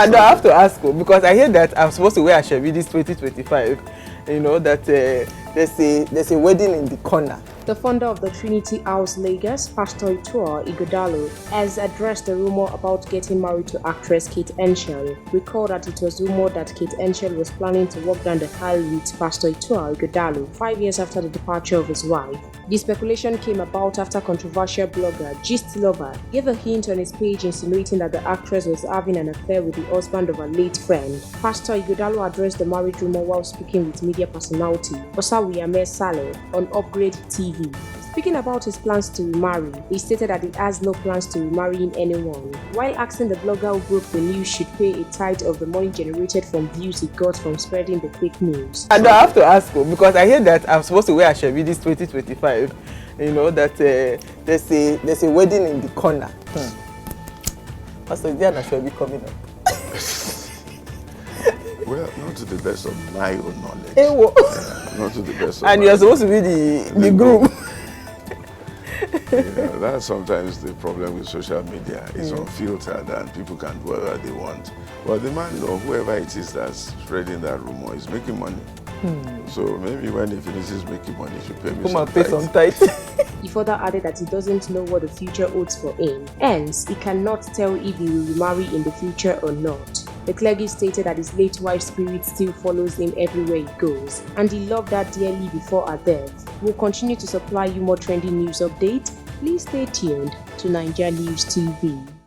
I have to ask you because I hear that I'm supposed to wear Ashebi this 2025. You know that there's a wedding in the corner. The founder of the Trinity House Lagos, Pastor Ituah Ighodalo, has addressed the rumor about getting married to actress Kate Henshaw. Recall that it was rumored that Kate Henshaw was planning to walk down the aisle with Pastor Ituah Ighodalo 5 years after the departure of his wife. The speculation came about after controversial blogger Gist Lover gave a hint on his page insinuating that the actress was having an affair with the husband of her late friend. Pastor Ighodalo addressed the marriage rumor while speaking with media personality Osawiyame Saleh on Upgrade TV. Speaking about his plans to remarry, he stated that he has no plans to remarrying anyone, while asking the blogger who broke the news should pay a tithe of the money generated from views he got from spreading the fake news. I have to ask you because I hear that I'm supposed to wear Ashebi this 2025. You know that there's a wedding in the corner. Pastor, is there an Ashebi coming up? Well, not to the best of my own knowledge. Not to the best of and you're supposed to be the groom. Yeah, that's sometimes the problem with social media. It's unfiltered and people can do whatever they want. But the man or whoever it is that's spreading that rumor is making money. So maybe when he finishes making money, he should pay me some tithe. He further added that he doesn't know what the future holds for him. Hence, he cannot tell if he will remarry in the future or not. The clergy stated that his late wife's spirit still follows him everywhere he goes, and he loved her dearly before her death. We'll continue to supply you more trending news updates. Please stay tuned to NaijaNews TV.